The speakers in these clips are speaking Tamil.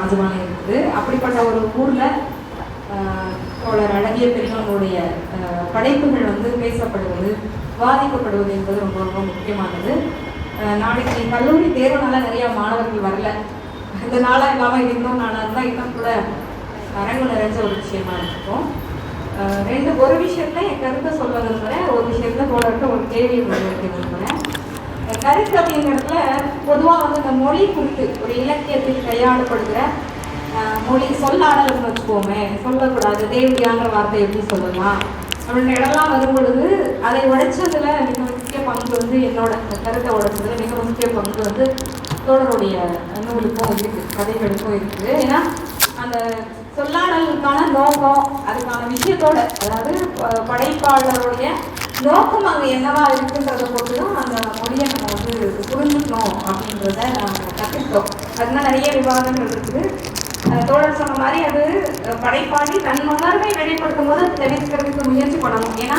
ராஜபாளையம் இருக்குது. அப்படிப்பட்ட ஒரு ஊரில் தோழர் அழகிய பெரியவனுடைய படைப்புகள் வந்து பேசப்படுவது, விவாதிக்கப்படுவது என்பது ரொம்ப ரொம்ப முக்கியமானது. நாளைக்கு கல்லூரி தேர்வுனால நிறைய மாணவர்கள் வரல. இந்த நாளாக இல்லாமல் இன்னும் நாளாக இருந்தால் இன்னும் கூட அரங்கு நிறைஞ்ச ஒரு விஷயமா இருக்கும். ஒரு விஷயத்துல என் கருத்தை சொல்ல விரும்புகிறேன், ஒரு விஷயத்துல தோழர்கிட்ட ஒரு கேள்வி வைக்க விரும்புகிறேன். கருத்து அப்படிங்கிறதுல பொதுவாக வந்து இந்த மொழி குறித்து ஒரு இலக்கியத்தில் கையாளப்படுகிற மொழி சொல்லாடல்னு வச்சுக்கோமே, சொல்லக்கூடாது தேவடியாங்கிற வார்த்தை எப்படி சொல்லலாம் அப்படின்ற இடம்லாம் வரும் பொழுது அதை உடைச்சதுல மிக முக்கிய பங்கு வந்து என்னோட கருத்தை உடைச்சதுல மிக முக்கிய பங்கு வந்து தோழருடைய நூலுக்கும் இருக்குது, கதைகளுக்கும் இருக்குது. ஏன்னா அந்த சொல்லாடலுக்கான நோக்கம், அதுக்கான விஷயத்தோட, அதாவது படைப்பாளருடைய நோக்கம் அங்கே என்னவா இருக்குன்றதை பொறுத்து தான் அந்த மொழியை நம்ம வந்து புரிஞ்சுக்கணும் அப்படின்றத நம்ம கற்றுக்கிட்டோம். அதனால நிறைய விவாதங்கள் இருக்குது. தோழர் சொன்ன மாதிரி அது படைப்பாளி தன் உணர்வை வெளிப்படுத்தும் போது அதை தவிர்க்கிறதுக்கு முயற்சி பண்ணணும். ஏன்னா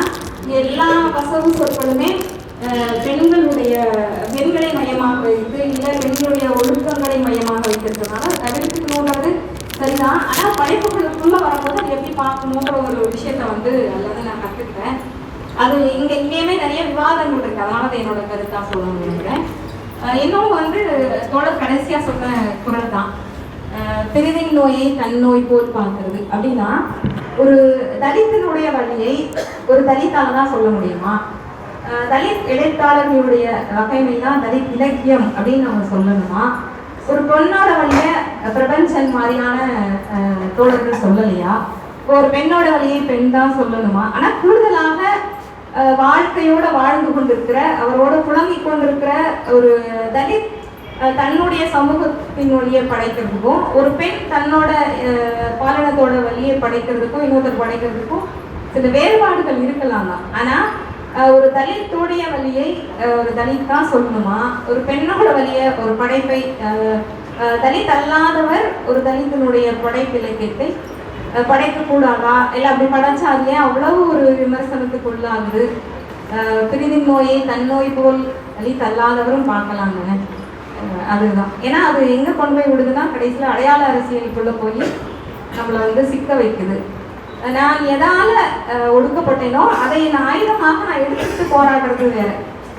எல்லா வசவு சொற்களுமே பெண்களை மையமாக வைத்து இல்லை பெண்களுடைய ஒழுக்கங்களை மையமாக வைத்திருக்கிறதுனால தவிர்த்துக்கணுன்றது சரிதான். ஆனால் படைப்புகளுக்குள்ள வரும்போது அது எப்படி பார்க்கணுன்ற ஒரு விஷயத்த வந்து அல்லது நான் கற்றுக்கிட்டேன். அது இங்கேயுமே நிறைய விவாதங்கள் இருக்கு. அதனால அதை என்னோட கருத்தாக சொல்ல விரும்புகிறேன். இன்னும் வந்து தோழர் கடைசியாக சொன்ன குரல் தான், பிரிதின் நோயை தன் நோய் போல் பார்க்கறது. அப்படின்னா ஒரு தலித்தினுடைய வழியை ஒரு தலித்தால தான் சொல்ல முடியுமா? தலித் எழுத்தாளர்களுடைய வகைமை தான் தலித் இலக்கியம் அப்படின்னு நம்ம சொல்லணுமா? ஒரு பொண்ணோட வழிய பிரபஞ்சன் மாதிரியான தோழர்கள் சொல்லலையா? ஒரு பெண்ணோட வழியை பெண் தான் சொல்லணுமா? ஆனா கூடுதலாக வாழ்க்கையோட வாழ்ந்து கொண்டிருக்கிற, அவரோட புலம்பிக் கொண்டிருக்கிற ஒரு தலித் தன்னுடைய சமூகத்தின் வழியை படைக்கிறதுக்கும் ஒரு பெண் தன்னோட பாலினத்தோட வழியை படைக்கிறதுக்கும் இன்னொருத்தர் படைக்கிறதுக்கும் சில வேறுபாடுகள் இருக்கலாம் தான். ஆனா ஒரு தலித்துடைய வழியை ஒரு தலித் தான் சொல்லணுமா? ஒரு பெண்ணோட வழியை ஒரு படைப்பை தலித் அல்லாதவர் ஒரு தலித்தினுடைய படைப்பு இலக்கியத்தை படைக்கக்கூடாதா? இல்லை அப்படி படைச்சா அது ஏன் அவ்வளவு ஒரு விமர்சனத்துக்கு உள்ளாகுது? பிரிதின் நோயை தன் நோய் போல் தலித் அல்லாதவரும் பார்க்கலாங்க. அதுதான். ஏன்னா அது எங்கே கொண்டு போய் விடுதுன்னா கடைசியில் அடையாள அரசியலுக்குள்ளே போய் நம்மளை வந்து சிக்க வைக்குது. நான் எதால ஒடுக்கப்பட்டேனோ அதை நான் ஆயுதமாக நான் எடுத்துக்கிட்டு போராடுறது வேற.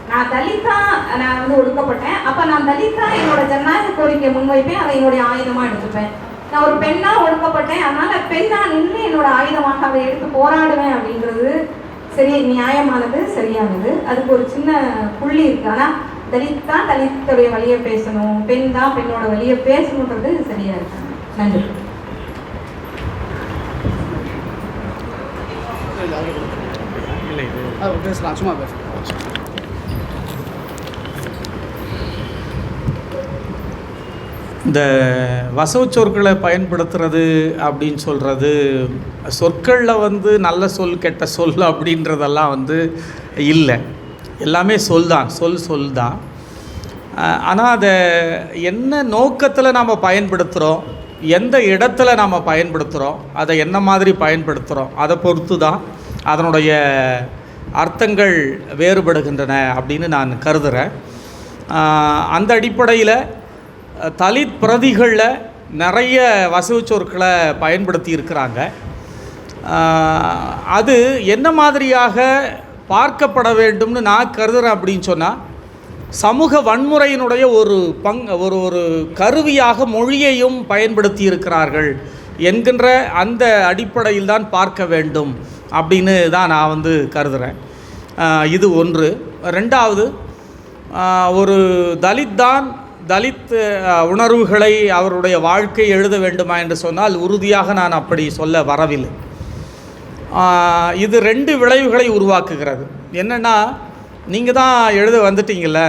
நான் தலித்தா நான் வந்து ஒடுக்கப்பட்டேன், அப்போ நான் தலித்தா என்னோட ஜனநாயக கோரிக்கையை முன்வைப்பேன், அதை என்னுடைய ஆயுதமாக எடுத்துப்பேன். நான் ஒரு பெண்ணா ஒடுக்கப்பட்டேன், அதனால பெண்ணா நின்று என்னோட ஆயுதமாக அதை எடுத்து போராடுவேன் அப்படின்றது சரி, நியாயமானது, சரியானது. அதுக்கு ஒரு சின்ன புள்ளி இருக்கு. ஆனால் தலித் தான் தலித்துடைய வழியை பேசணும், பெண் தான் பெண்ணோட வழியை பேசணுன்றது சரியா இருக்கு. நன்றி. இந்த வசவு சொற்களை பயன்படுத்துறது அப்படின்னு சொல்கிறது, சொற்களில் வந்து நல்ல சொல் கெட்ட சொல் அப்படின்றதெல்லாம் வந்து இல்லை. எல்லாமே சொல் தான். ஆனால் அதை என்ன நோக்கத்தில் நாம் பயன்படுத்துகிறோம், எந்த இடத்துல நாம் பயன்படுத்துகிறோம், அதை என்ன மாதிரி பயன்படுத்துகிறோம், அதை பொறுத்து தான் அதனுடைய அர்த்தங்கள் வேறுபடுகின்றன அப்படின்னு நான் கருதுகிறேன். அந்த அடிப்படையில் தலித் பிரதிகளில் நிறைய வசவு சொற்களை பயன்படுத்தி இருக்கிறாங்க. அது என்ன மாதிரியாக பார்க்கப்பட வேண்டும்னு நான் கருதுகிறேன் அப்படின்னு சொன்னால், சமூக வன்முறையினுடைய ஒரு கருவியாக மொழியையும் பயன்படுத்தி இருக்கிறார்கள் என்கின்ற அந்த அடிப்படையில் தான் பார்க்க வேண்டும் அப்படின்னு தான் நான் வந்து கருதுகிறேன். இது ஒன்று. ரெண்டாவது, ஒரு தலித் உணர்வுகளை அவருடைய வாழ்க்கை எழுத வேண்டுமா என்று சொன்னால் உறுதியாக நான் அப்படி சொல்ல வரவில்லை. இது ரெண்டு விளைவுகளை உருவாக்குகிறது. என்னென்னா, நீங்கள் தான் எழுத வந்துட்டீங்கள்ல,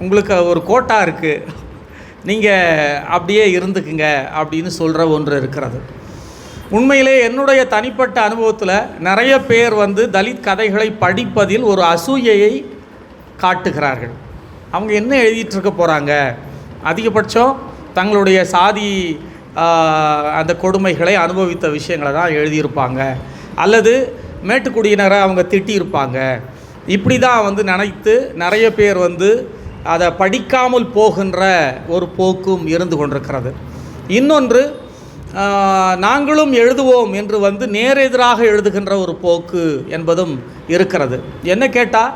உங்களுக்கு ஒரு கோட்டா இருக்குது, நீங்கள் அப்படியே இருந்துக்குங்க அப்படின்னு சொல்கிற ஒன்று இருக்கிறது. உண்மையிலே என்னுடைய தனிப்பட்ட அனுபவத்தில் நிறைய பேர் வந்து தலித் கதைகளை படிப்பதில் ஒரு அசூயையை காட்டுகிறார்கள். அவங்க என்ன எழுதிட்டுருக்க போகிறாங்க, அதிகபட்சம் தங்களுடைய சாதி அந்த கொடுமைகளை அனுபவித்த விஷயங்களை தான் எழுதியிருப்பாங்க, அல்லது மேட்டுக்குடியினரை அவங்க திட்டியிருப்பாங்க. இப்படி தான் வந்து நினைத்து நிறைய பேர் வந்து அதை படிக்காமல் போகின்ற ஒரு போக்கும் இருந்து கொண்டிருக்கிறது. இன்னொன்று, நாங்களும் எழுதுவோம் என்று வந்து நேரெதிராக எழுதுகின்ற ஒரு போக்கு என்பதும் இருக்கிறது. என்ன கேட்டால்,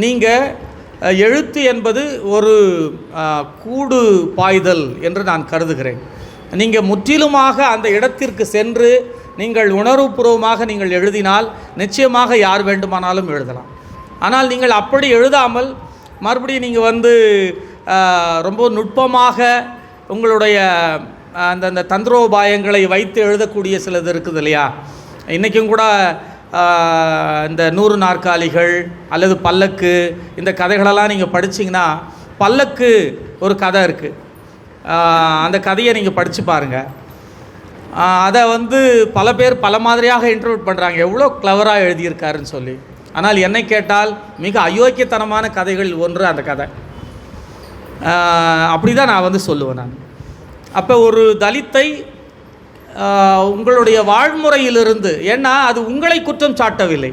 நீங்கள் எழுத்து என்பது ஒரு கூடு பாய்தல் என்று நான் கருதுகிறேன். நீங்கள் முற்றிலுமாக அந்த இடத்திற்கு சென்று நீங்கள் உணர்வுபூர்வமாக நீங்கள் எழுதினால் நிச்சயமாக யார் வேண்டுமானாலும் எழுதலாம். ஆனால் நீங்கள் அப்படி எழுதாமல் மறுபடியும் நீங்கள் வந்து ரொம்ப நுட்பமாக உங்களுடைய அந்த தந்திரோபாயங்களை வைத்து எழுதக்கூடிய சிலது இருக்குது இல்லையா? இன்றைக்கும் கூட இந்த 100 நாற்காலிகள் அல்லது பல்லக்கு, இந்த கதைகளெல்லாம் நீங்கள் படிச்சிங்கன்னா, பல்லக்கு ஒரு கதை இருக்குது. அந்த கதையை நீங்கள் படித்து பாருங்கள். அதை வந்து பல பேர் பல மாதிரியாக இன்டர்வியூட் பண்ணுறாங்க, எவ்வளோ கிளவராக எழுதியிருக்காருன்னு சொல்லி. ஆனால் என்னை கேட்டால் மிக அயோக்கியத்தனமான கதைகள் ஒன்று அந்த கதை. அப்படி தான் நான் வந்து சொல்லுவேன் நான். அப்போ ஒரு தலித்தை உங்களுடைய வாழ்முறையிலிருந்து, ஏன்னா அது உங்களை குற்றம் சாட்டவில்லை,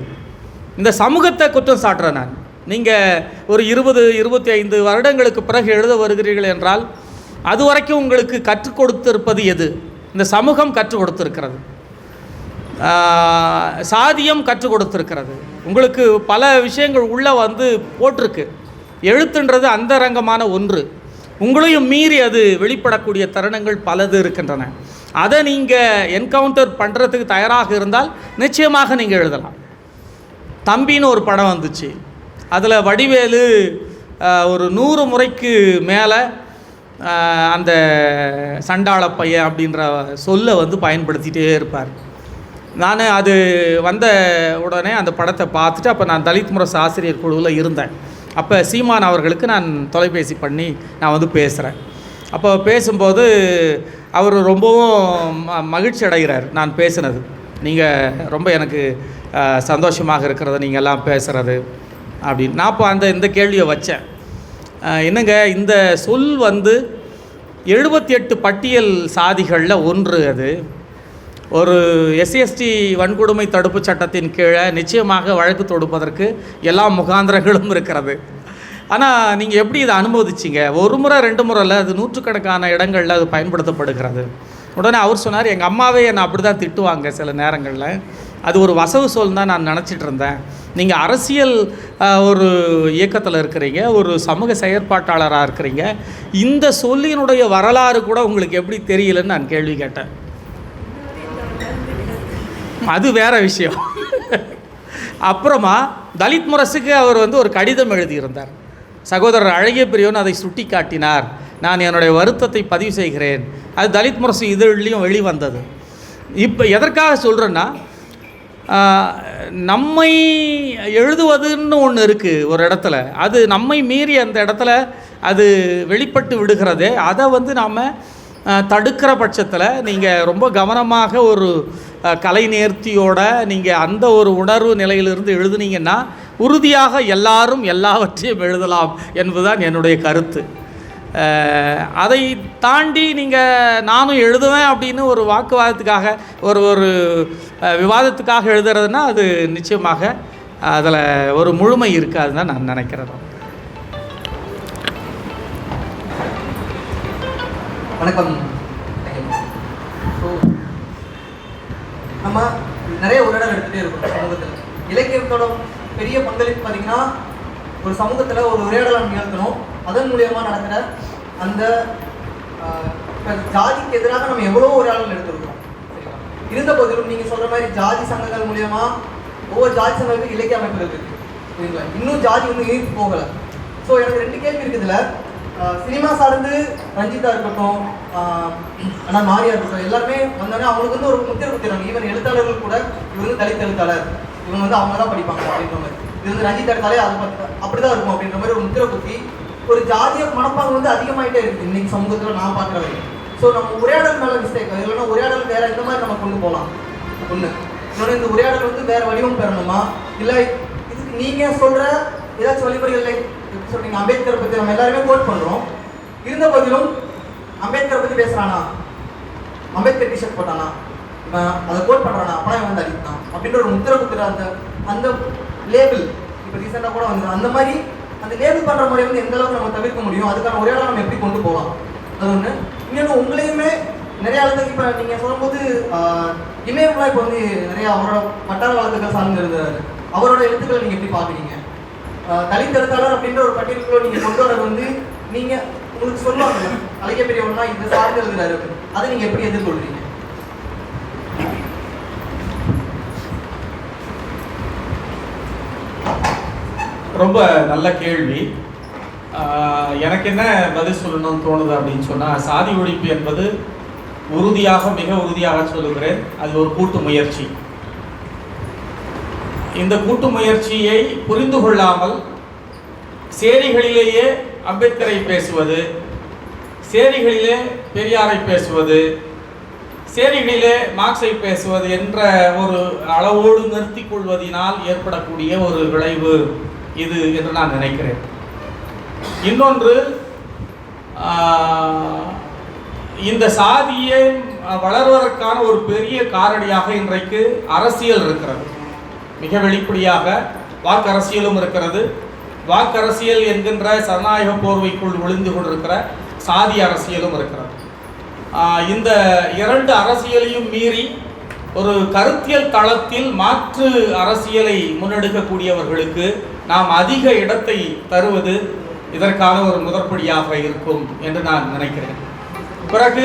இந்த சமூகத்தை குற்றம் சாட்டுறேன் நான். நீங்கள் ஒரு 20-25 வருடங்களுக்கு பிறகு எழுத வருகிறீர்கள் என்றால் அது வரைக்கும் உங்களுக்கு கற்றுக் கொடுத்திருப்பது எது? இந்த சமூகம் கற்றுக் கொடுத்திருக்கிறது, சாதியம் கற்றுக் கொடுத்திருக்கிறது, உங்களுக்கு பல விஷயங்கள் உள்ளே வந்து போட்டிருக்கு. எழுத்துன்றது அந்தரங்கமான ஒன்று, உங்களையும் மீறி அது வெளிப்படக்கூடிய தருணங்கள் பலது இருக்கின்றன. அதை நீங்கள் என்கவுண்டர் பண்ணுறதுக்கு தயாராக இருந்தால் நிச்சயமாக நீங்கள் எழுதலாம். தம்பின்னு ஒரு படம் வந்துச்சு, அதில் வடிவேலு ஒரு 100 முறைக்கு மேலே அந்த சண்டாள பையன் அப்படின்ற சொல்லை வந்து பயன்படுத்திகிட்டே இருப்பார். நான் அது வந்த உடனே அந்த படத்தை பார்த்துட்டு, அப்போ நான் தலித் முரசு ஆசிரியர் குழுவில் இருந்தேன். அப்போ சீமான் அவர்களுக்கு நான் தொலைபேசி பண்ணி நான் வந்து பேசுகிறேன். அப்போ பேசும்போது அவர் ரொம்பவும் மகிழ்ச்சி அடைகிறார் நான் பேசுனது. நீங்கள் ரொம்ப எனக்கு சந்தோஷமாக இருக்கிறது நீங்கள் எல்லாம் பேசுகிறது அப்படின்னு. நான் இப்போ இந்த கேள்வியை வச்சேன், என்னங்க இந்த சொல் வந்து 78 பட்டியல் சாதிகளில் ஒன்று. அது ஒரு எஸ்சிஎஸ்டி வன்கொடுமை தடுப்பு சட்டத்தின் கீழே நிச்சயமாக வழக்கு தொடுப்பதற்கு எல்லா முகாந்திரங்களும் இருக்கிறது. ஆனால் நீங்கள் எப்படி இதை அனுமதிச்சிங்க? ஒரு முறை 2 முறை இல்லை, அது நூற்றுக்கணக்கான இடங்களில் அது பயன்படுத்தப்படுகிறது. உடனே அவர் சொன்னார், எங்கள் அம்மாவே என்னை அப்படி தான் திட்டுவாங்க சில நேரங்களில், அது ஒரு வசவு சொல் தான் நான் நினச்சிட்டு இருந்தேன். நீங்கள் அரசியல் ஒரு இயக்கத்தில் இருக்கிறீங்க, ஒரு சமூக செயற்பாட்டாளராக இருக்கிறீங்க, இந்த சொல்லினுடைய வரலாறு கூட உங்களுக்கு எப்படி தெரியலன்னு நான் கேள்வி கேட்டேன். அது வேறு விஷயம். அப்புறமா தலித் முரசுக்கு அவர் வந்து ஒரு கடிதம் எழுதியிருந்தார். சகோதரர் அழகிய பிரியன் அதை சுட்டி காட்டினார். நான் என்னுடைய வருத்தத்தை பதிவு செய்கிறேன். அது தலித் முரசு இதழ்லையும் வெளிவந்தது. இப்போ எதற்காக சொல்கிறேன்னா, நம்மை எழுதுவதுன்னு ஒன்று இருக்குது ஒரு இடத்துல, அது நம்மை மீறி அந்த இடத்துல அது வெளிப்பட்டு விடுகிறதே, அதை வந்து நாம் தடுக்கிற பட்சத்தில் நீங்கள் ரொம்ப கவனமாக ஒரு கலை நேர்த்தியோட நீங்கள் அந்த ஒரு உணர்வு நிலையிலிருந்து எழுதுனீங்கன்னா உறுதியாக எல்லாரும் எல்லாவற்றையும் எழுதலாம் என்பதுதான் என்னுடைய கருத்து. அதை தாண்டி நீங்கள் நானும் எழுதுவேன் அப்படின்னு ஒரு வாக்குவாதத்துக்காக ஒரு விவாதத்துக்காக எழுதுறதுன்னா அது நிச்சயமாக அதில் ஒரு முழுமை இருக்காதுன்னு தான் நான் நினைக்கிறேன். வணக்கம். நம்ம நிறைய உரையாடல் எடுத்துகிட்டே இருக்கோம் சமூகத்தில். இலக்கியத்தோட பெரிய பங்களிப்பு பார்த்தீங்கன்னா, ஒரு சமூகத்தில் ஒரு உரையாடலை நிகழ்த்தணும், அதன் மூலியமாக நடக்கிற அந்த ஜாதிக்கு எதிராக நம்ம எவ்வளோ உரையாடல் எடுத்துருக்கோம். சரிங்களா? இருந்த போதிலும் நீங்கள் சொல்கிற மாதிரி ஜாதி சங்கங்கள் மூலியமாக ஒவ்வொரு ஜாதி சங்கங்களுக்கு இலக்கிய அமைப்பு இருக்குது. சரிங்களா? இன்னும் ஜாதி வந்து இணைத்து போகலை. ஸோ எனக்கு 2 கேள்வி இருக்குதுல. சினிமா சார்ந்து ரஞ்சிதா இருக்கட்டும், ஆனால் மாரியா இருக்கட்டும், எல்லாருமே வந்தோடனே அவங்களுக்கு வந்து ஒரு முத்திரை குத்திடுறாங்க. ஈவன் எழுத்தாளர்கள் கூட இவர் வந்து தலித் எழுத்தாளர், இவங்க வந்து அவங்க தான் படிப்பாங்க அப்படின்ற மாதிரி. இது வந்து ரஞ்சிதா எடுத்தாலே அது அப்படிதான் இருக்கும் அப்படின்ற மாதிரி ஒரு முத்திரை குத்தி ஒரு ஜாதிய மனப்பாங்க வந்து அதிகமாகிட்டே இருக்குது இன்னைக்கு சமூகத்தில் நான் பார்க்குற வரைக்கும். ஸோ நம்ம உரையாடல் மேலே மிஸ்டேக், இல்லைன்னா உரையாடல் வேற இந்த மாதிரி நம்ம கொண்டு போகலாம். ஒன்று இன்னொன்று, இந்த உரையாடல் வந்து வேற வடிவம் பெறணுமா, இல்லை இதுக்கு நீங்கள் சொல்கிற ஏதாச்சும் வழிமுறைகள் எப்படி சொல்றீங்க? அம்பேத்கரை பற்றி நம்ம எல்லாருமே கோட் பண்ணுறோம். இருந்த போதிலும் அம்பேத்கரை பற்றி பேசுகிறானா, அம்பேத்கர் டிஷர்ட் போட்டானா, அதை கோட் பண்ணுறானா, அப்பனா இவன் வந்து அடித்தான் அப்படின்ற ஒரு முத்திரை குத்துற அந்த லேபிள் இப்போ ரீசெண்டாக கூட வந்து அந்த மாதிரி அந்த லேபிள் பண்ணுற முறையை வந்து எந்த அளவுக்கு நம்ம தவிர்க்க முடியும், அதுக்கான உரையாடலை நம்ம எப்படி கொண்டு போகலாம், அது ஒன்று. இன்னொன்று, உங்களையுமே நிறைய நிறைய எழுத்து இப்போ நீங்கள் சொல்லும்போது இமயமலா இப்போ வந்து நிறைய அவரோட வட்டார வழக்குகள் சார்ந்து எழுதுறாரு. அவரோட எழுத்துக்களை நீங்கள் எப்படி பார்க்குறீங்க? தலித் எழுத்தாளர் அப்படின்ற ஒரு பட்டியலுக்குள்ள நீங்கள் கொண்டு வர வந்து நீங்கள் உங்களுக்கு சொல்லுவாங்க அழகிய பெரியவனா இந்த சார்ந்து எழுதுறாரு, அதை நீங்கள் எப்படி எதிர்கொள்றீங்க? ரொம்ப நல்ல கேள்வி. எனக்கு என்ன பதில் சொல்லணும்னு தோணுது அப்படின்னு சொன்னால், சாதி ஒழிப்பு என்பது உறுதியாக மிக உறுதியாக சொல்லுகிறேன், அது ஒரு கூட்டு முயற்சி. இந்த கூட்டு முயற்சியை புரிந்து கொள்ளாமல் சேரிகளிலேயே அம்பேத்கரை பேசுவது, சேரிகளிலே பெரியாரை பேசுவது, சேரிகளிலே மார்க்ஸை பேசுவது என்ற ஒரு அளவோடு நிறுத்தி கொள்வதனால் ஏற்படக்கூடிய ஒரு விளைவு இது என்று நான் நினைக்கிறேன். இன்னொன்று, இந்த சாதியை வளர்வதற்கான ஒரு பெரிய காரணியாக இன்றைக்கு அரசியல் இருக்கிறது. மிக வெளிப்படையாக வாக்கரசியலும் இருக்கிறது. வாக்கரசியல் என்கின்ற சனநாயக போர்வைக்குள் ஒளிந்து கொண்டிருக்கிற சாதி அரசியலும் இருக்கிறது. இந்த இரண்டு அரசியலையும் மீறி ஒரு கருத்தியல் தளத்தில் மாற்று அரசியலை முன்னெடுக்கக்கூடியவர்களுக்கு நாம் அதிக இடத்தை தருவது இதற்கான ஒரு முதற்படியாக இருக்கும் என்று நான் நினைக்கிறேன். பிறகு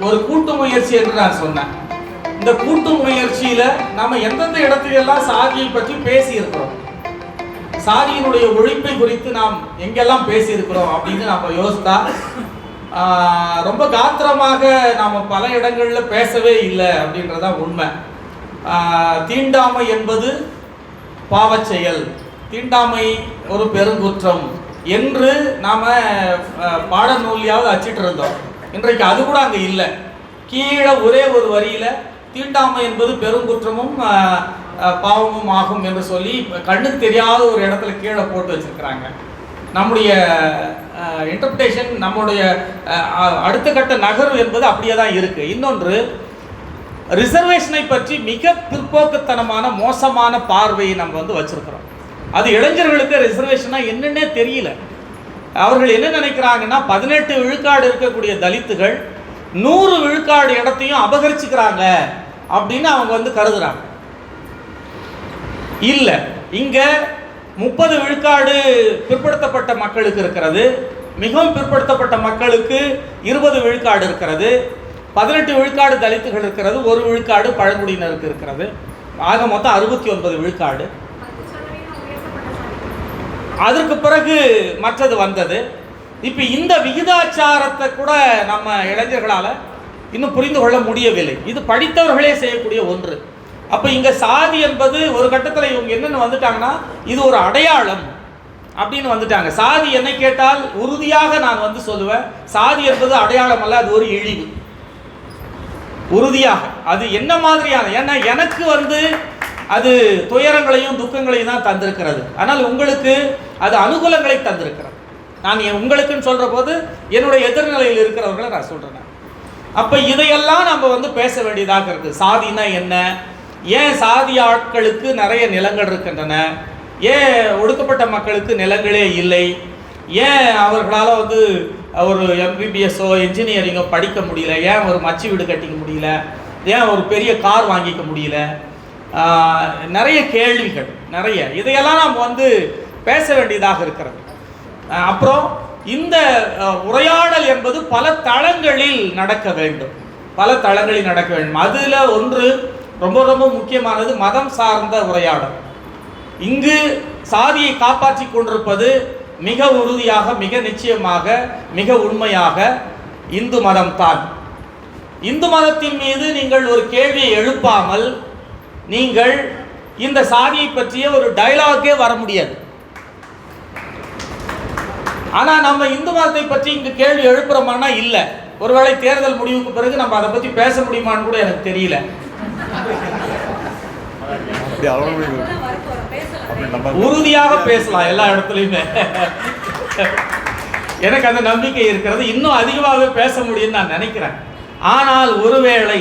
ஒரு கூட்டு முயற்சி என்று நான் சொன்னேன். இந்த கூட்டு முயற்சியில் நம்ம எந்தெந்த இடத்திலெல்லாம் சாதியை பற்றி பேசியிருக்கிறோம், சாதியினுடைய ஒழிப்பை குறித்து நாம் எங்கெல்லாம் பேசியிருக்கிறோம் அப்படின்னு நம்ம யோசித்தா ரொம்ப காத்திரமாக நாம் பல இடங்களில் பேசவே இல்லை அப்படின்றதான் உண்மை. தீண்டாமை என்பது பாவச் செயல், தீண்டாமை ஒரு பெருங்குற்றம் என்று நாம் பாடநூலியாவது அச்சிட்டு இருந்தோம். இன்றைக்கு அது கூட அங்கே இல்லை. கீழே ஒரே ஒரு வரியில் தீண்டாமை என்பது பெருங்குற்றமும் பாவமும் ஆகும் என்று சொல்லி கண்ணுக்கு தெரியாத ஒரு இடத்துல கீழே போட்டு வச்சிருக்கிறாங்க. நம்முடைய இன்டர்பிரேஷன், நம்முடைய அடுத்த கட்ட நகர்வு என்பது அப்படியே தான் இருக்குது. இன்னொன்று, ரிசர்வேஷனை பற்றி மிக பிற்போக்குத்தனமான மோசமான பார்வையை நம்ம வந்து வச்சுருக்கிறோம். அது இளைஞர்களுக்கு ரிசர்வேஷனா என்னன்னே தெரியல. அவர்கள் என்ன நினைக்கிறாங்கன்னா, 18 விழுக்காடு இருக்கக்கூடிய தலித்துகள் 100 விழுக்காடு இடத்தையும் அபகரிச்சுக்கிறாங்க அப்படின்னு அவங்க வந்து கருதுறாங்க. இல்லை, இங்கே 30 விழுக்காடு பிற்படுத்தப்பட்ட மக்களுக்கு இருக்கிறது, மிகவும் பிற்படுத்தப்பட்ட மக்களுக்கு 20 விழுக்காடு இருக்கிறது, 18 விழுக்காடு தலித்துகள் இருக்கிறது, 1 விழுக்காடு பழங்குடியினருக்கு இருக்கிறது. ஆக மொத்தம் 69 விழுக்காடு. அதற்கு பிறகு மற்றது வந்தது. இப்போ இந்த விகிதாச்சாரத்தை கூட நம்ம இளைஞர்களால் இன்னும் புரிந்து கொள்ள முடியவில்லை. இது படித்தவர்களே செய்யக்கூடிய ஒன்று. அப்போ இங்கே சாதி என்பது ஒரு கட்டத்தில் இவங்க என்னென்னு வந்துட்டாங்கன்னா, இது ஒரு அடையாளம் அப்படின்னு வந்துட்டாங்க. சாதி என்னை கேட்டால் உறுதியாக நான் வந்து சொல்லுவேன், சாதி என்பது அடையாளம் அல்ல, அது ஒரு இழிவு. உறுதியாக அது என்ன மாதிரியான, ஏன்னா எனக்கு வந்து அது துயரங்களையும் துக்கங்களையும் தான் தந்திருக்கிறது. ஆனால் உங்களுக்கு அது அனுகூலங்களை தந்திருக்கிறது. நான் உங்களுக்குன்னு சொல்கிற போது என்னுடைய எதிர்நிலையில் இருக்கிறவர்களை நான் சொல்கிறேன். அப்போ இதையெல்லாம் நம்ம வந்து பேச வேண்டியதாக இருக்குது. சாதினா என்ன, ஏன் சாதி ஆட்களுக்கு நிறைய நிலங்கள் இருக்கின்றன, ஏன் ஒடுக்கப்பட்ட மக்களுக்கு நிலங்களே இல்லை, ஏன் அவர்களால் வந்து ஒரு எம்பிபிஎஸ்ஸோ இன்ஜினியரிங்கோ படிக்க முடியல, ஏன் ஒரு மச்சி வீடு கட்டிக்க முடியல, ஏன் ஒரு பெரிய கார் வாங்கிக்க முடியல, நிறைய கேள்விகள் நிறைய. இதையெல்லாம் நாம் வந்து பேச வேண்டியதாக இருக்கிறது. அப்புறம் இந்த உரையாடல் என்பது பல தளங்களில் நடக்க வேண்டும், பல தளங்களில் நடக்க வேண்டும். அதில் ஒன்று ரொம்ப ரொம்ப முக்கியமானது மதம் சார்ந்த உரையாடல். இங்கு சாதியை காப்பாற்றி கொண்டிருப்பது மிக உறுதியாக, மிக நிச்சயமாக, மிக உண்மையாக இந்து மதம்தான். இந்து மதத்தின் மீது நீங்கள் ஒரு கேள்வியை எழுப்பாமல் நீங்கள் இந்த சாதியை பற்றிய ஒரு டயலாகே வர முடியாது. ஆனால் நம்ம இந்து மதத்தை பற்றி இங்கு கேள்வி எழுப்புறோமானா இல்லை. ஒருவேளை தேர்தல் முடிவுக்கு பிறகு நம்ம அதை பற்றி பேச முடியுமான்னு கூட எனக்கு தெரியல. உறுதியாக பேசலாம் எல்லா இடத்துலையுமே. எனக்கு அந்த நம்பிக்கை இருக்கிறது. இன்னும் அதிகமாகவே பேச முடியும்னு நான் நினைக்கிறேன். ஆனால் ஒருவேளை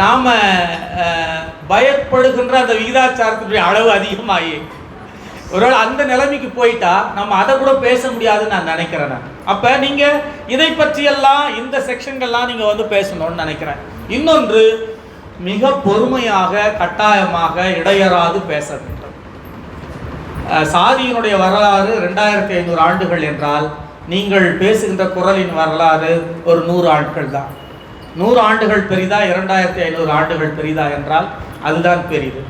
நாம் பயப்படுகின்ற அந்த விகிதாச்சாரத்தினுடைய அளவு அதிகமாகி ஒருவேளை அந்த நிலைமைக்கு போயிட்டா நம்ம அதை கூட பேச முடியாதுன்னு நான் நினைக்கிறேன். அப்போ நீங்கள் இதை பற்றியெல்லாம் இந்த செக்ஷன்கள்லாம் நீங்கள் வந்து பேசணும்னு நினைக்கிறேன். இன்னொன்று, மிக பொறுமையாக கட்டாயமாக இடையறாது பேச வேண்டும். சாதியினுடைய வரலாறு 2500 ஆண்டுகள் என்றால் நீங்கள் பேசுகின்ற குரலின் வரலாறு ஒரு 100 ஆண்டுகள் தான். 100 ஆண்டுகள் பெரிதா, 2500 ஆண்டுகள் பெரிதா என்றால் அதுதான் பெரிது.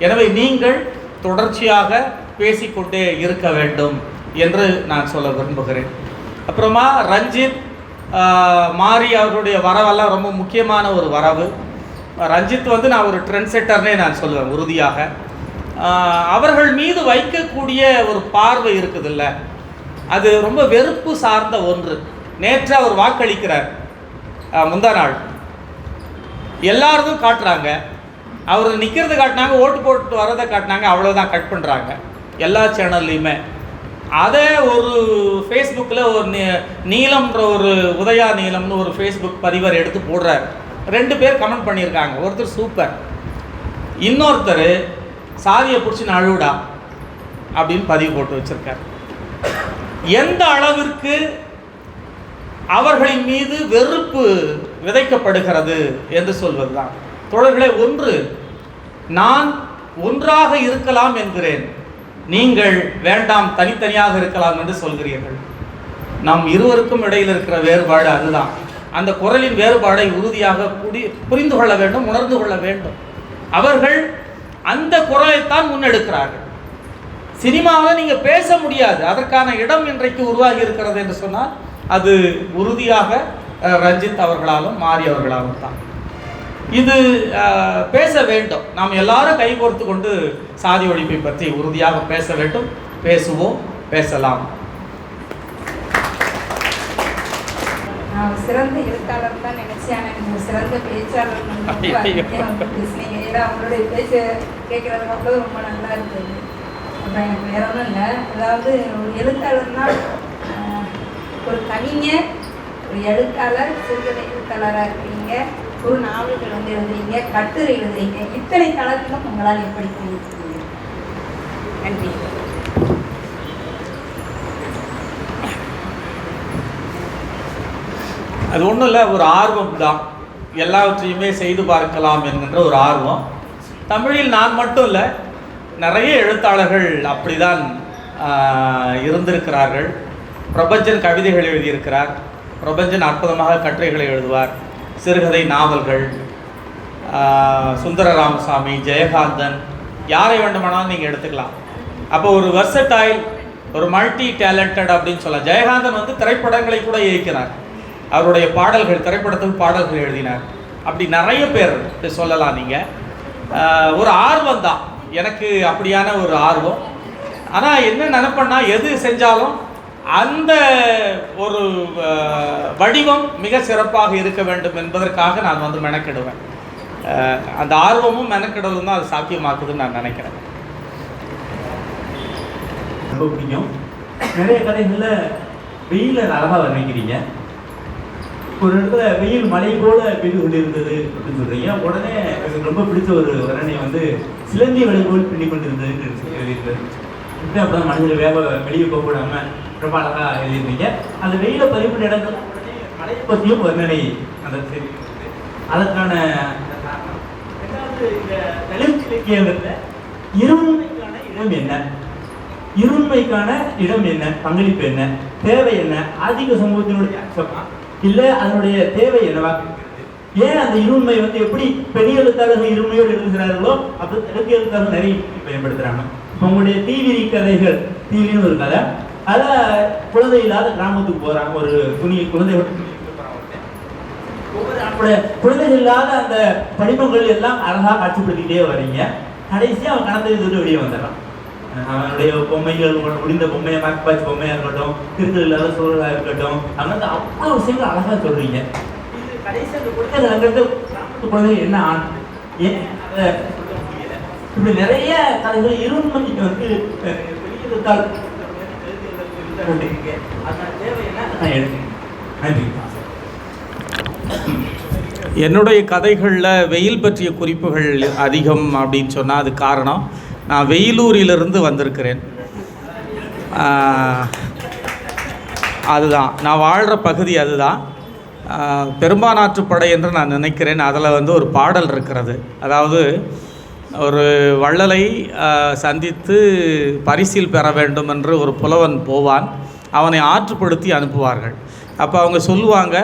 எனவே நீங்கள் தொடர்ச்சியாக பேசிக்கொண்டே இருக்க வேண்டும் என்று நான் சொல்ல விரும்புகிறேன். அப்புறமா ரஞ்சித் மாரி அவருடைய வரவெல்லாம் ரொம்ப முக்கியமான ஒரு வரவு. ரஞ்சித் வந்து நான் ஒரு ட்ரெண்ட் செட்டர்னே நான் சொல்லுவேன் உறுதியாக. அவர்கள் மீது வைக்கக்கூடிய ஒரு பார்வை இருக்குதுல்ல, அது ரொம்ப வெறுப்பு சார்ந்த ஒன்று. நேற்று அவர் வாக்களிக்கிறார், முந்தா நாள் எல்லாரும் காட்டுறாங்க, அவர் நிற்கிறது காட்டினாங்க, ஓட்டு போட்டு வரதை காட்டினாங்க, அவ்வளோதான், கட் பண்ணுறாங்க எல்லா சேனல்லையுமே. அதை ஒரு ஃபேஸ்புக்கில் ஒரு நீலம்ன்ற ஒரு உதயா நீலம்னு ஒரு ஃபேஸ்புக் பதிவர் எடுத்து போடுறார். 2 பேர் கமெண்ட் பண்ணியிருக்காங்க. ஒருத்தர் சூப்பர், இன்னொருத்தர் சாதியை பிடிச்சி நழுவிடா அப்படின்னு பதிவு போட்டு வச்சுருக்கார். எந்த அளவிற்கு அவர்களின் மீது வெறுப்பு விதைக்கப்படுகிறது என்று சொல்வது தான். தோழர்களே, ஒன்று, நான் ஒன்றாக இருக்கலாம் என்கிறேன், நீங்கள் வேண்டாம் தனித்தனியாக இருக்கலாம் என்று சொல்கிறீர்கள். நம் இருவருக்கும் இடையில் இருக்கிற வேறுபாடு அதுதான். அந்த குரலின் வேறுபாடை உறுதியாக புரிந்து கொள்ள வேண்டும், உணர்ந்து கொள்ள வேண்டும். அவர்கள் அந்த குரலைத்தான் முன்னெடுக்கிறார்கள். சினிமாவில் நீங்கள் பேச முடியாது, அதற்கான இடம் இன்றைக்கு உருவாகி இருக்கிறது என்று சொன்னால் அது உறுதியாக ரஞ்சித் அவர்களாலும் மாரி அவர்களாலும் தான். இது பேச வேண்டும். நாம் எல்லாரும் கைகோர்த்து கொண்டு சாதி ஒழிப்பை பற்றி உறுதியாக பேச வேண்டும். பேசுவோம், பேசலாம். நான் சிறந்த எழுத்தாளர் தான் நினைச்சேன். எனக்கு சிறந்த பேச்சாளர் பேசுனீங்க. ஏன்னா அவங்களுடைய பேச்சு கேட்கறதுக்கு அவ்வளோ ரொம்ப நல்லா இருக்குது. அப்புறம் எனக்கு வேற ஒன்றும் இல்லை. அதாவது ஒரு எழுத்தாளர்னா ஒரு கவிஞர், ஒரு எழுத்தாளர், சிறுகதை எழுத்தாளராக இருக்கிறீங்க, ஒரு நாவல்கள் வந்து எழுதுறீங்க, கட்டுரை எழுதுறீங்க. இத்தனை காலத்திலும் உங்களால் எப்படி பண்ணியிருக்கீங்க? நன்றி. அது ஒன்றும் இல்லை, ஒரு ஆர்வம் தான். எல்லாவற்றையுமே செய்து பார்க்கலாம் என்கின்ற ஒரு ஆர்வம். தமிழில் நான் மட்டும் இல்லை, நிறைய எழுத்தாளர்கள் அப்படிதான் இருந்திருக்கிறார்கள். பிரபஞ்சன் கவிதைகள் எழுதியிருக்கிறார். பிரபஞ்சன் அற்புதமாக கட்டுரைகளை எழுதுவார், சிறுகதை, நாவல்கள். சுந்தர ராமசாமி, ஜெயகாந்தன், யாரை வேண்டுமானாலும் நீங்கள் எடுத்துக்கலாம். அப்போ ஒரு வெர்சடைல், ஒரு மல்டி டேலண்டட் அப்படின்னு சொல்லலாம். ஜெயகாந்தன் வந்து திரைப்படங்களை கூட இயக்கினார். அவருடைய பாடல்கள், திரைப்படத்துக்கு பாடல்கள் எழுதினார். அப்படி நிறைய பேர் சொல்லலாம். நீங்கள் ஒரு ஆர்வம் தான், எனக்கு அப்படியான ஒரு ஆர்வம். ஆனால் என்ன நினைப்பேன்னா, எது செஞ்சாலும் அந்த ஒரு வடிவம் மிக சிறப்பாக இருக்க வேண்டும் என்பதற்காக நான் வந்து மெனக்கெடுவேன். அந்த ஆர்வமும் மெனக்கெடலும் தான் அது சாத்தியமாக்குதுன்னு நான் நினைக்கிறேன். ரொம்ப பிடிக்கும். நிறைய கதைகளில் வெயில அழகாக வர்ணிக்கிறீங்க. ஒரு இடத்துல வெயில் மழை போல பெய்து கொண்டிருந்தது அப்படின்னு சொல்றீங்க. உடனே எனக்கு ரொம்ப பிடிச்ச ஒரு வர்ணனை வந்து சிலந்தி வழி போல் பின்னி கொண்டிருந்ததுன்னு எழுதியிருக்காரு. இப்போ அப்பதான் மனிதர் வெளியே போகக்கூடாம ரொம்ப அழகா எழுதியிருந்தீங்க. அந்த வெயில பதிவு இடங்கள் உடனே மழையை பற்றியும் வர்ணனை அந்த செய்தி. அதற்கான காரணம் ரெண்டாவது, இந்த தலித் இலக்கியங்கள்ல இருண்மைக்கான இடம் என்ன, இருண்மைக்கான இடம் என்ன, பங்களிப்பு என்ன, தேவை என்ன, ஆதிக்க சமூகத்தினுடைய அச்சமா இல்லை அதனுடைய தேவை என்னவாக இருக்கிறது? ஏன் அந்த இருண்மை வந்து எப்படி பெரிய எழுத்தாளர்கள் இருண்மையோடு எழுதுகிறார்களோ அப்போ தெலுங்கு எழுத்தாளர்கள் நிறைய பயன்படுத்துகிறாங்க. இப்போ உங்களுடைய தீவிரி கதைகள், தீவிரின்னு ஒரு கதை, அதில் குழந்தை இல்லாத கிராமத்துக்கு போகிறாங்க. ஒரு குழந்தையோட ஒவ்வொரு குழந்தைகள் இல்லாத அந்த படிமங்கள் எல்லாம் அழகாக காட்சிப்படுத்திக்கிட்டே வரீங்க. கடைசியாக அவன் கணத்தை விட்டு வெளியே வந்துடுறான். அவனுடைய பொம்மைகள், முடிந்த பொம்மையை, மேக்பாச் பொம்மையாக இருக்கட்டும், திருத்தல் இல்லாத சூழலாக இருக்கட்டும், அவங்க வந்து அவ்வளோ விஷயங்கள் அழகாக சொல்கிறீங்க. இது கடைசி அந்த குழந்தைகள் அங்கிருந்து கிராமத்து குழந்தைகள் என்ன ஆண் ஏன் அதை சொல்ல முடியல. இப்படி நிறைய கதைகள் இருண்மைக்கு வந்து வெளியிருந்தால் அதனால தேவை என்ன நான் எடுக்கிறேன். நன்றி. என்னுடைய கதைகளில் வெயில் பற்றிய குறிப்புகள் அதிகம் அப்படின்னு சொன்னால் அது காரணம், நான் வெயிலூரிலிருந்து வந்திருக்கிறேன். அதுதான் நான் வாழ்கிற பகுதி அதுதான். பெரும்பானாற்றுப்படை என்று நான் நினைக்கிறேன். அதில் வந்து ஒரு பாடல் இருக்கிறது. அதாவது ஒரு வள்ளலை சந்தித்து பரிசில் பெற வேண்டும் என்று ஒரு புலவன் போவான். அவனை ஆற்றுப்படுத்தி அனுப்புவார்கள். அப்போ அவங்க சொல்லுவாங்க,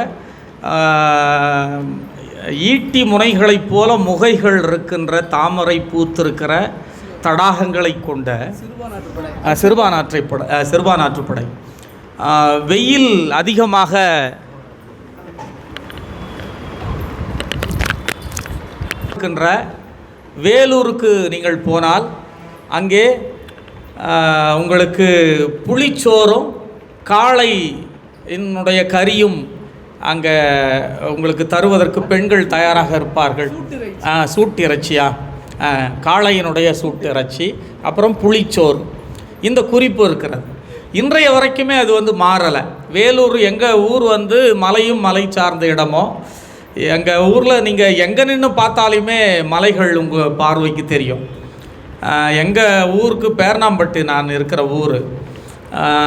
ஈட்டி முனைகளைப் போல முகைகள் இருக்கின்ற தாமரை பூத்திருக்கிற தடாகங்களை கொண்ட சிறுபானாற்றுப்படை வெயில் அதிகமாக இருக்கின்ற வேலூருக்கு நீங்கள் போனால் அங்கே உங்களுக்கு புளிச்சோறும் காளை என்னுடைய கறியும் அங்கே உங்களுக்கு தருவதற்கு பெண்கள் தயாராக இருப்பார்கள். சூட்டிறைச்சியா, காளையினுடைய சூட்டிறைச்சி, அப்புறம் புளிச்சோறு, இந்த குறிப்பு இருக்கிறது. இன்றைய வரைக்குமே அது வந்து மாறலை. வேலூர் எங்கள் ஊர் வந்து மலையும் மலை சார்ந்த இடமோ, எங்கள் ஊரில் நீங்கள் எங்கே நின்று பார்த்தாலுமே மலைகள் உங்கள் பார்வைக்கு தெரியும். எங்கள் ஊருக்கு பேர்ணாம்பட்டு நான் இருக்கிற ஊர்.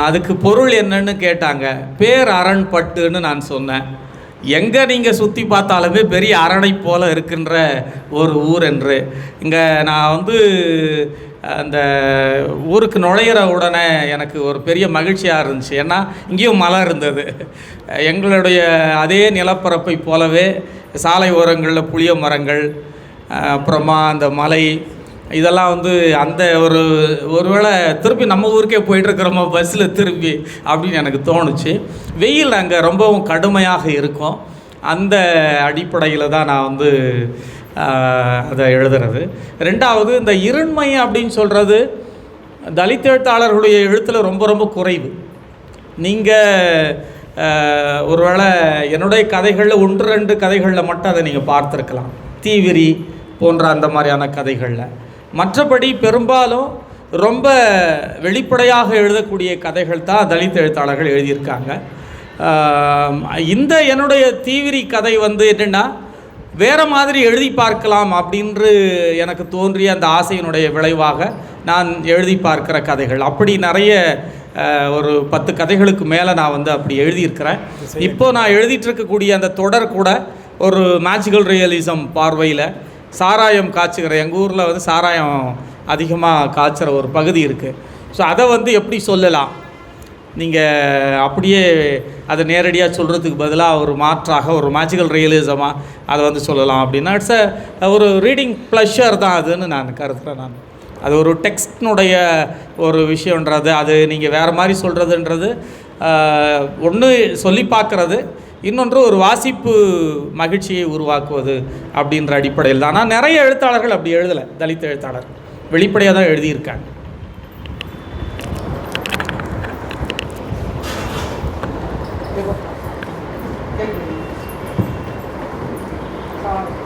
அதுக்கு பொருள் என்னன்னு கேட்டாங்க. பேர் அரண்பட்டுன்னு நான் சொன்னேன். எங்கே நீங்கள் சுற்றி பார்த்தாலுமே பெரிய அரணை போல் இருக்கின்ற ஒரு ஊர் என்று. இங்கே நான் வந்து அந்த ஊருக்கு நுழையிற உடனே எனக்கு ஒரு பெரிய மகிழ்ச்சியாக இருந்துச்சு. ஏன்னா இங்கேயும் மலை இருந்தது. எங்களுடைய அதே நிலப்பரப்பை போலவே சாலை ஓரங்களில் புளிய மரங்கள், அப்புறமா அந்த மலை, இதெல்லாம் வந்து அந்த ஒருவேளை திருப்பி நம்ம ஊருக்கே போயிட்டுருக்கிறோமோ பஸ்ஸில் திருப்பி அப்படின்னு எனக்கு தோணுச்சு. வெயில் அங்கே ரொம்பவும் கடுமையாக இருக்கும். அந்த அடிப்படையில் தான் நான் வந்து அதை எழுதுறது. ரெண்டாவது, இந்த இருண்மை அப்படின்னு சொல்கிறது தலித் எழுத்தாளர்களுடைய எழுத்தில் ரொம்ப ரொம்ப குறைவு. நீங்கள் ஒருவேளை என்னுடைய கதைகளில் 1-2 கதைகளில் மட்டும் அதை நீங்கள் பார்த்துருக்கலாம், தீவிரி போன்ற அந்த மாதிரியான கதைகளில். மற்றபடி பெரும்பாலும் ரொம்ப வெளிப்படையாக எழுதக்கூடிய கதைகள் தான் தலித் எழுத்தாளர்கள் எழுதியிருக்காங்க. இந்த என்னுடைய தீவிரி கதை வந்து என்னென்னா, வேறு மாதிரி எழுதி பார்க்கலாம் அப்படின்று எனக்கு தோன்றிய அந்த ஆசையினுடைய விளைவாக நான் எழுதி பார்க்கிற கதைகள். அப்படி நிறைய ஒரு 10 கதைகளுக்கு மேலே நான் வந்து அப்படி எழுதியிருக்கிறேன். இப்போது நான் எழுதிட்டுருக்கக்கூடிய அந்த தொடர் கூட ஒரு மேஜிக்கல் ரியலிசம் பார்வையில் சாராயம் காய்ச்சுகிற, எங்கள் ஊரில் வந்து சாராயம் அதிகமாக காய்ச்சுற ஒரு பகுதி இருக்குது. ஸோ அதை வந்து எப்படி சொல்லலாம், நீங்கள் அப்படியே அதை நேரடியாக சொல்கிறதுக்கு பதிலாக ஒரு மாற்றாக ஒரு மேஜிக்கல் ரியலிசமாக அதை வந்து சொல்லலாம் அப்படின்னா இட்ஸ் ஒரு ரீடிங் ப்ளஷர் தான் அதுன்னு நான் கருதுகிறேன். அது ஒரு டெக்ஸ்ட்னுடைய ஒரு விஷயன்றது, அது நீங்கள் வேறு மாதிரி சொல்கிறதுன்றது ஒன்று சொல்லி பார்க்குறது, இன்னொன்று ஒரு வாசிப்பு மகிழ்ச்சியை உருவாக்குவது அப்படின்ற அடிப்படையில் தான். ஆனால் நிறைய எழுத்தாளர்கள் அப்படி எழுதலை. தலித் எழுத்தாளர் வெளிப்படையாக தான் எழுதியிருக்காங்க.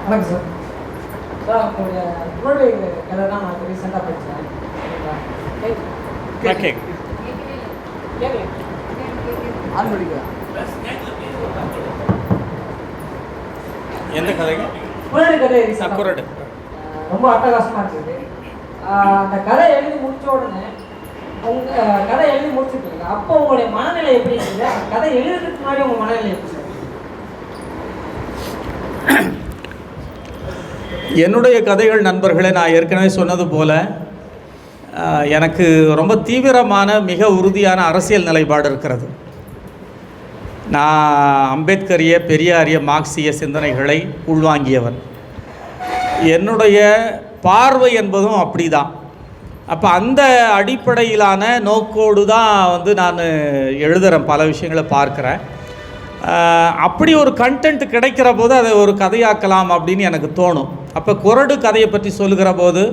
வணக்கம் சார். சார், உங்களுடைய கதை தான் நான் ரீசெண்டாக படித்தேன். எந்த கதைங்க? குரடு கதை ரீசெண்டாக ரொம்ப அட்டகாசமாக இருக்குது. அந்த கதை எழுதி முடித்த உடனே உங்கள் கதை எழுதி முடிச்சுட்டீங்க, அப்போ உங்களுடைய மனநிலை எப்படி இருக்குது? கதை எழுதுறதுக்கு முன்னாடி உங்கள் மனநிலை எப்படி? என்னுடைய கதைகள் நண்பர்களே, நான் ஏற்கனவே சொன்னது போல் எனக்கு ரொம்ப தீவிரமான மிக உறுதியான அரசியல் நிலைப்பாடு இருக்கிறது. நான் அம்பேத்கரிய, பெரியாரிய, மார்க்சிய சிந்தனைகளை உள்வாங்கியவன். என்னுடைய பார்வை என்பதும் அப்படி தான். அப்போ அந்த அடிப்படையிலான நோக்கோடு தான் வந்து நான் எழுதுகிறேன், பல விஷயங்களை பார்க்குறேன். அப்படி ஒரு கண்டென்ட் கிடைக்கிற போது அதை ஒரு கதையாக்கலாம் அப்படின்னு எனக்கு தோணும். அப்போ குரடு கதையை பற்றி சொல்லுகிற போது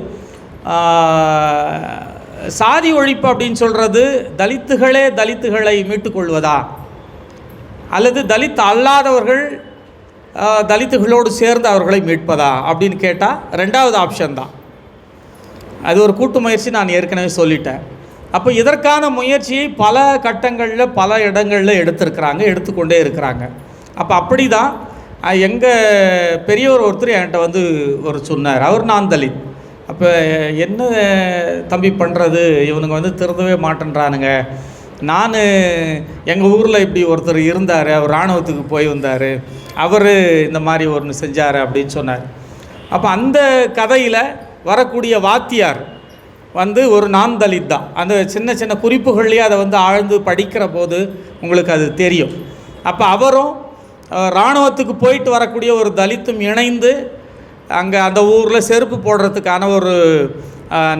சாதி ஒழிப்பு அப்படின்னு சொல்கிறது தலித்துகளை மீட்டுக்கொள்வதா, அல்லது தலித் அல்லாதவர்கள் தலித்துகளோடு சேர்ந்து அவர்களை மீட்பதா அப்படின்னு கேட்டால் 2வது ஆப்ஷன் தான். அது ஒரு கூட்டு முயற்சி, நான் ஏற்கனவே சொல்லிட்டேன். அப்போ இதற்கான முயற்சியை பல கட்டங்களில் பல இடங்களில் எடுத்துக்கொண்டே இருக்கிறாங்க. அப்போ அப்படி தான் எங்கள் பெரியவர் ஒருத்தர் என்கிட்ட வந்து ஒரு சொன்னார். அவர் நான் தலித். அப்போ என்ன தம்பி பண்ணுறது, இவனுங்க வந்து திருந்தவே மாட்டேன்றானுங்க நான் எங்கள் ஊரில் இப்படி ஒருத்தர் இருந்தார், அவர் இராணுவத்துக்கு போய் வந்தார், அவர் இந்த மாதிரி ஒன்று செஞ்சார் அப்படின்னு சொன்னார். அப்போ அந்த கதையில் வரக்கூடிய வாத்தியார் வந்து ஒரு நான் தலித் தான். அந்த சின்ன சின்ன குறிப்புகள்லேயே அதை வந்து ஆழ்ந்து படிக்கிற போது உங்களுக்கு அது தெரியும். அப்போ அவரும் இராணுவத்துக்கு போயிட்டு வரக்கூடிய ஒரு தலித்தும் இணைந்து அங்கே அந்த ஊரில் செருப்பு போடுறதுக்கான ஒரு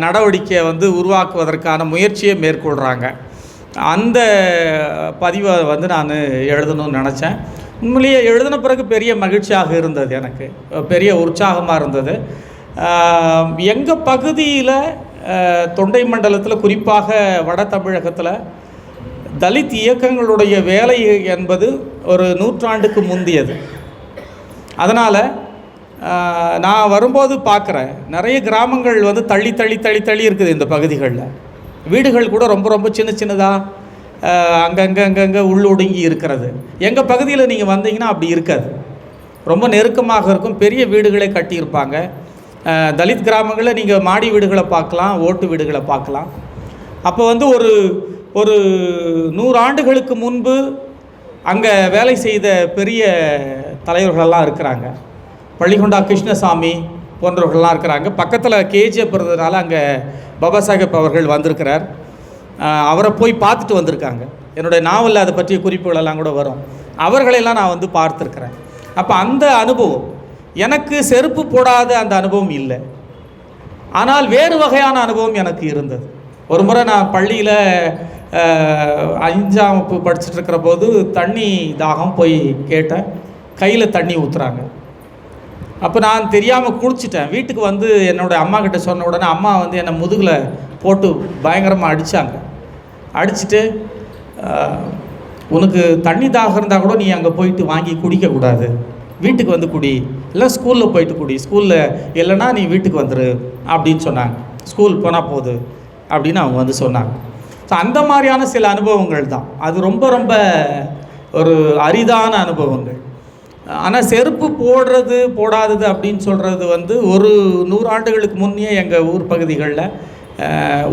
நடவடிக்கையை வந்து உருவாக்குவதற்கான முயற்சியை மேற்கொள்கிறாங்க. அந்த பதிவை வந்து நான் எழுதணும்னு நினச்சேன். உண்மையிலேயே எழுதின பிறகு பெரிய மகிழ்ச்சியாக இருந்தது, எனக்கு பெரிய உற்சாகமாக இருந்தது. எங்கள் பகுதியில் தொண்டை மண்டலத்தில், குறிப்பாக வட தமிழகத்தில் தலித் இயக்கங்களுடைய வேலை என்பது ஒரு நூற்றாண்டுக்கு முந்தியது. அதனால் நான் வரும்போது பார்க்குறேன், நிறைய கிராமங்கள் வந்து தள்ளி தள்ளி தள்ளி தள்ளி இருக்குது இந்த பகுதிகளில். வீடுகள் கூட ரொம்ப ரொம்ப சின்ன சின்னதாக அங்கங்கே உள்ளொடுங்கி இருக்கிறது. எங்கள் பகுதியில் நீங்கள் வந்தீங்கன்னா அப்படி இருக்காது, ரொம்ப நெருக்கமாக இருக்கும். பெரிய வீடுகளை கட்டியிருப்பாங்க. தலித் கிராமங்களில் நீங்கள் மாடி வீடுகளை பார்க்கலாம், ஓட்டு வீடுகளை பார்க்கலாம். அப்போ வந்து ஒரு 100 ஆண்டுகளுக்கு முன்பு அங்கே வேலை செய்த பெரிய தலைவர்களெல்லாம் இருக்கிறாங்க. பள்ளிகொண்டா கிருஷ்ணசாமி போன்றவர்கள்லாம் இருக்கிறாங்க. பக்கத்தில் கேஜிஎஃப் இருந்ததுனால அங்கே பாபா சாஹேப் அவர்கள் வந்திருக்கிறார். அவரை போய் பார்த்துட்டு வந்திருக்காங்க. என்னுடைய நாவலில் அதை பற்றிய குறிப்புகளெல்லாம் கூட வரும். அவர்களெல்லாம் நான் வந்து பார்த்துருக்குறேன். அப்போ அந்த அனுபவம் எனக்கு, செருப்பு போடாத அந்த அனுபவம் இல்லை, ஆனால் வேறு வகையான அனுபவம் எனக்கு இருந்தது. ஒரு முறை நான் பள்ளியில் 5ஆம் வகுப்பு படிச்சுட்டு இருக்கிற போது தண்ணி தாகம் போய் கேட்டேன். கையில் தண்ணி ஊற்றுறாங்க. அப்போ நான் தெரியாமல் குளிச்சிட்டேன். வீட்டுக்கு வந்து என்னோடய அம்மா கிட்ட சொன்ன உடனே அம்மா வந்து என்னை முதுகில் போட்டு பயங்கரமாக அடித்தாங்க. அடிச்சுட்டு, உனக்கு தண்ணி தாகம் இருந்தால் கூட நீ அங்கே போயிட்டு வாங்கி குடிக்கக்கூடாது, வீட்டுக்கு வந்து குடி, இல்லை ஸ்கூலில் போயிட்டு குடி, ஸ்கூலில் இல்லைன்னா நீ வீட்டுக்கு வந்துடு அப்படின்னு சொன்னாங்க. ஸ்கூல் போனால் போகுது அப்படின்னு அவங்க வந்து சொன்னாங்க. ஸோ அந்த மாதிரியான சில அனுபவங்கள் தான். அது ரொம்ப ரொம்ப ஒரு அரிதான அனுபவங்கள். ஆனால் செருப்பு போடுறது போடாதது அப்படின்னு சொல்கிறது வந்து ஒரு 100 ஆண்டுகளுக்கு முன்னே எங்கள் ஊர் பகுதிகளில்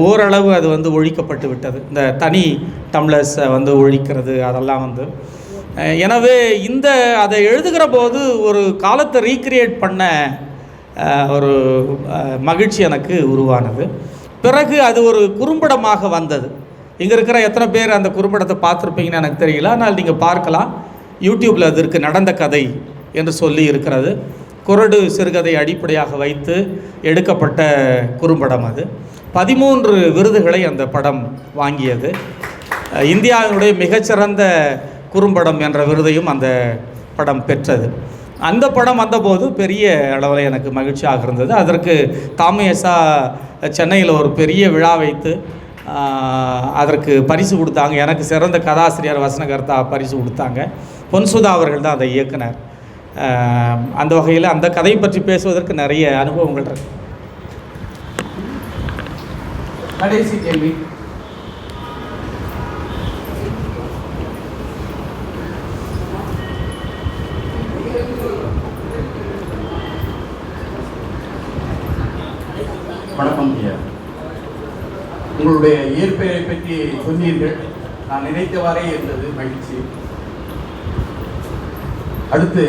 ஓரளவு அது வந்து ஒழிக்கப்பட்டு விட்டது. இந்த தனி டம்ளர்ஸை வந்து ஒழிக்கிறது அதெல்லாம் வந்து. எனவே அதை எழுதுகிற போது ஒரு காலத்தை ரீக்ரியேட் பண்ண ஒரு மகிழ்ச்சி எனக்கு உருவானது. பிறகு அது ஒரு குறும்படமாக வந்தது. இங்கே இருக்கிற எத்தனை பேர் அந்த குறும்படத்தை பார்த்துருப்பீங்கன்னு எனக்கு தெரியல, ஆனால் நீங்கள் பார்க்கலாம். யூடியூப்பில் அது இருக்குது. நடந்த கதை என்று சொல்லி இருக்கிறது. குறடு சிறுகதை அடிப்படையாக வைத்து எடுக்கப்பட்ட குறும்படம் அது. 13 விருதுகளை அந்த படம் வாங்கியது. இந்தியாவினுடைய மிகச்சிறந்த குறும்படம் என்ற விருதையும் அந்த படம் பெற்றது. அந்த படம் வந்தபோது பெரிய அளவில் எனக்கு மகிழ்ச்சியாக இருந்தது. அதற்கு தாமேசா சென்னையில் ஒரு பெரிய விழா வைத்து அதற்கு பரிசு கொடுத்தாங்க. எனக்கு சிறந்த கதாசிரியர் வசனகர்த்தா பரிசு கொடுத்தாங்க. பொன்சுதா அவர்கள் தான் அதை இயக்குனர். அந்த வகையில் அந்த கதை பற்றி பேசுவதற்கு நிறைய அனுபவங்கள் இருக்கு. கடைசி கேள்வி. வணக்கம் ஐயா. உங்களுடைய இயற்பெயரை பற்றி சொன்னீர்கள். நான் நினைத்தவாறே இருந்தது, மகிழ்ச்சி. அடுத்து,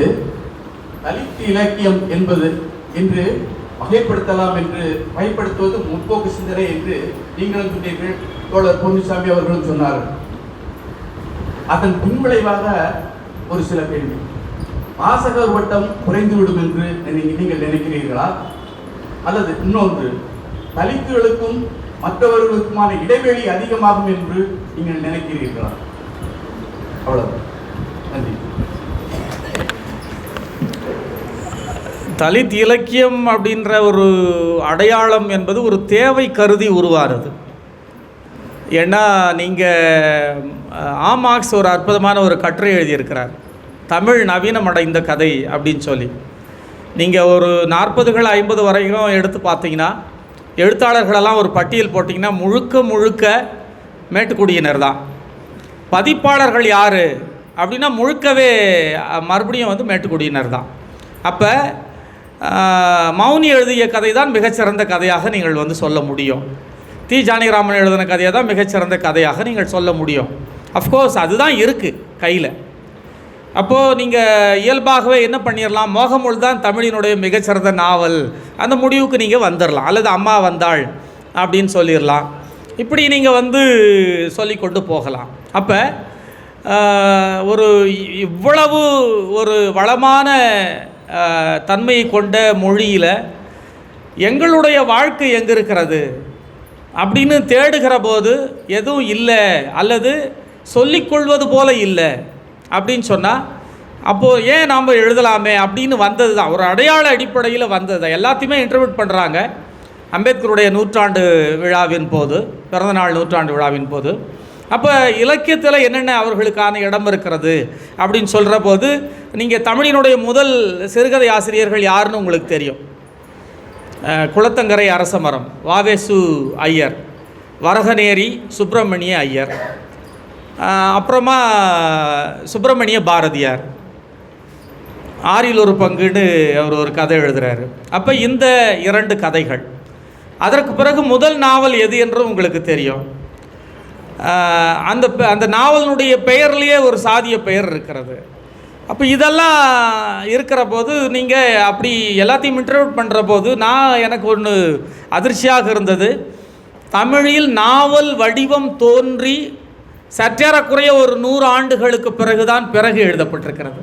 தலித் இலக்கியம் என்பது என்று வகைப்படுத்தலாம் என்று வகைப்படுத்துவது முற்போக்கு சிந்தனை என்று நீங்களும் சொன்னீர்கள், தோழர் பொன்னுசாமி அவர்களும் சொன்னார்கள். அதன் பின்விளைவாக ஒரு சில கேள்வி. வாசகர் வட்டம் குறைந்துவிடும் என்று நீங்கள் நினைக்கிறீர்களா? அல்லது இன்னொன்று, தலித்துகளுக்கும் மற்றவர்களுக்குமான இடைவெளி அதிகமாகும் என்று நீங்கள் நினைக்கிறீர்களா? அவ்வளவு. நன்றி. தலித் இலக்கியம் அப்படின்ற ஒரு அடையாளம் என்பது ஒரு தேவை கருதி உருவாகிறது. ஏன்னா நீங்கள் ஆமாக்ஸ் ஒரு அற்புதமான ஒரு கட்டுரை எழுதியிருக்கிறார், தமிழ் நவீனமடைந்த கதை அப்படின்னு சொல்லி. நீங்கள் ஒரு 40கள் 50 வரைக்கும் எடுத்து பார்த்தீங்கன்னா, எழுத்தாளர்களெல்லாம் ஒரு பட்டியல் போட்டிங்கன்னா முழுக்க மேட்டுக்குடியினர் தான். பதிப்பாளர்கள் யார் அப்படின்னா முழுக்கவே மறுபடியும் வந்து மேட்டுக்குடியினர் தான். அப்போ மௌனி எழுதிய கதை தான் மிகச்சிறந்த கதையாக நீங்கள் வந்து சொல்ல முடியும். தி ஜானகிராமன் எழுதின கதையை தான் மிகச்சிறந்த கதையாக நீங்கள் சொல்ல முடியும். அஃப்கோர்ஸ் அதுதான் இருக்குது கையில். அப்போது நீங்கள் இயல்பாகவே என்ன பண்ணிடலாம், மோகமுள் தான் தமிழினுடைய மிகச்சிறந்த நாவல், அந்த முடிவுக்கு நீங்கள் வந்துடலாம். அல்லது அம்மா வந்தாள் அப்படின்னு சொல்லிடலாம். இப்படி நீங்கள் வந்து சொல்லி கொண்டு போகலாம். அப்போ ஒரு இவ்வளவு ஒரு வளமான தன்மையை கொண்ட மொழியில் எங்களுடைய வாழ்க்கை எங்கே இருக்கிறது அப்படின்னு தேடுகிற போது எதுவும் இல்லை, அல்லது சொல்லிக்கொள்வது போல இல்லை அப்படின்னு சொன்னால், அப்போது ஏன் நாம் எழுதலாமே அப்படின்னு வந்தது தான். ஒரு அடையாள அடிப்படையில் வந்தது தான். எல்லாத்தையுமே இன்டர்வியூட் பண்ணுறாங்க. அம்பேத்கருடைய நூற்றாண்டு விழாவின் போது, பிறந்தநாள் நூற்றாண்டு விழாவின் போது, அப்போ இலக்கியத்தில் என்னென்ன அவர்களுக்கான இடம் இருக்கிறது அப்படின்னு சொல்கிற போது, நீங்கள் தமிழினுடைய முதல் சிறுகதை ஆசிரியர்கள் யாருன்னு உங்களுக்கு தெரியும். குளத்தங்கரை அரசமரம் வாவேசு ஐயர், வரகநேரி சுப்பிரமணிய ஐயர், அப்புறமா சுப்பிரமணிய பாரதியார், ஆறில் ஒரு பங்குன்னு அவர் ஒரு கதை எழுதுகிறாரு. அப்போ இந்த 2 கதைகள். அதற்கு பிறகு முதல் நாவல் எது என்றும் உங்களுக்கு தெரியும். அந்த நாவலினுடைய பெயர்லேயே ஒரு சாதிய பெயர் இருக்கிறது. அப்போ இதெல்லாம் இருக்கிற போது நீங்கள் அப்படி எல்லாத்தையும் இன்டர்வியூட் பண்ணுற போது எனக்கு ஒன்று அதிர்ச்சியாக இருந்தது. தமிழில் நாவல் வடிவம் தோன்றி சற்றேறக்குறைய ஒரு 100 ஆண்டுகளுக்கு பிறகு எழுதப்பட்டிருக்கிறது.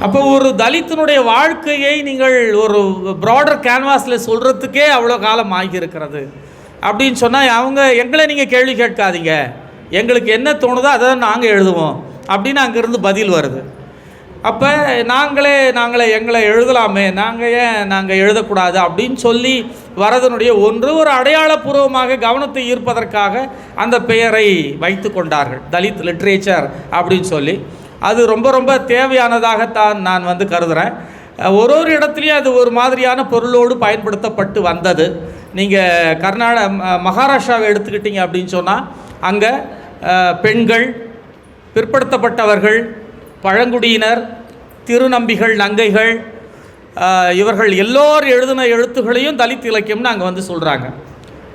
அப்போ ஒரு தலித்தினுடைய வாழ்க்கையை நீங்கள் ஒரு ப்ராடர் கேன்வாஸில் சொல்கிறதுக்கே அவ்வளோ காலம் ஆகியிருக்கிறது அப்படின்னு சொன்னால் எங்களை நீங்கள் கேள்வி கேட்காதீங்க, எங்களுக்கு என்ன தோணுதோ அதை நாங்கள் எழுதுவோம் அப்படின்னு அங்கேருந்து பதில் வருது. அப்போ எங்களை எழுதலாமே, நாங்கள் எழுதக்கூடாது அப்படின்னு சொல்லி வரதனுடைய ஒரு அடையாளப்பூர்வமாக கவனத்தை ஈர்ப்பதற்காக அந்த பெயரை வைத்து கொண்டார்கள், தலித் லிட்ரேச்சர் அப்படின்னு சொல்லி. அது ரொம்ப ரொம்ப தேவையானதாகத்தான் நான் வந்து கருதுகிறேன். ஒரு இடத்துலையும் அது ஒரு மாதிரியான பொருளோடு பயன்படுத்தப்பட்டு வந்தது. நீங்கள் மகாராஷ்டிராவை எடுத்துக்கிட்டீங்க அப்படின்னு சொன்னால், அங்கே பெண்கள், பிற்படுத்தப்பட்டவர்கள், பழங்குடியினர், திருநம்பிகள், நங்கைகள், இவர்கள் எல்லோரும் எழுதின எழுத்துக்களையும் தலித் இலக்கியம்னு அங்கே வந்து சொல்கிறாங்க.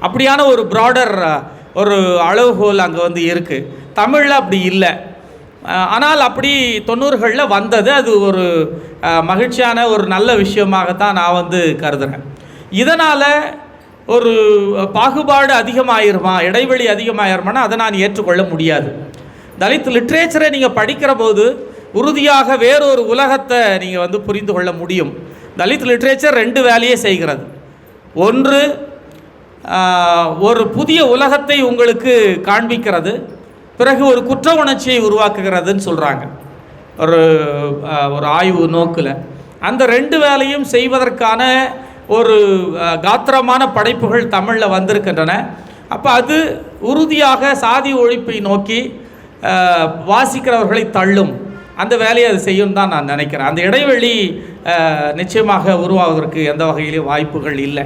அப்படியான ஒரு ப்ராடர் ஒரு அளவுகோல் அங்கே வந்து இருக்குது. தமிழில் அப்படி இல்லை. ஆனால் அப்படி 90களில் வந்தது. அது ஒரு மகிழ்ச்சியான ஒரு நல்ல விஷயமாகத்தான் நான் வந்து கருதுகிறேன். இதனால் ஒரு பாகுபாடு அதிகமாயிருமா, இடைவெளி அதிகமாயிருமானா அதை நான் ஏற்றுக்கொள்ள முடியாது. தலித் லிட்ரேச்சரை நீங்கள் படிக்கிற போது உறுதியாக வேறொரு உலகத்தை நீங்கள் வந்து புரிந்து கொள்ள முடியும். தலித் லிட்ரேச்சர் 2 வேலையே செய்கிறது. ஒன்று, ஒரு புதிய உலகத்தை உங்களுக்கு காண்பிக்கிறது, பிறகு ஒரு குற்ற உணர்ச்சியை உருவாக்குகிறதுன்னு சொல்கிறாங்க ஒரு ஆய்வு நோக்கில். அந்த 2 வேலையும் செய்வதற்கான ஒரு காத்திரமான படைப்புகள் தமிழில் வந்திருக்கின்றன. அப்போ அது உறுதியாக சாதி ஒழிப்பை நோக்கி வாசிக்கிறவர்களை தள்ளும், அந்த வேலையை அது செய்யும் தான் நான் நினைக்கிறேன். அந்த இடைவெளி நிச்சயமாக உருவாவதற்கு எந்த வகையிலும் வாய்ப்புகள் இல்லை.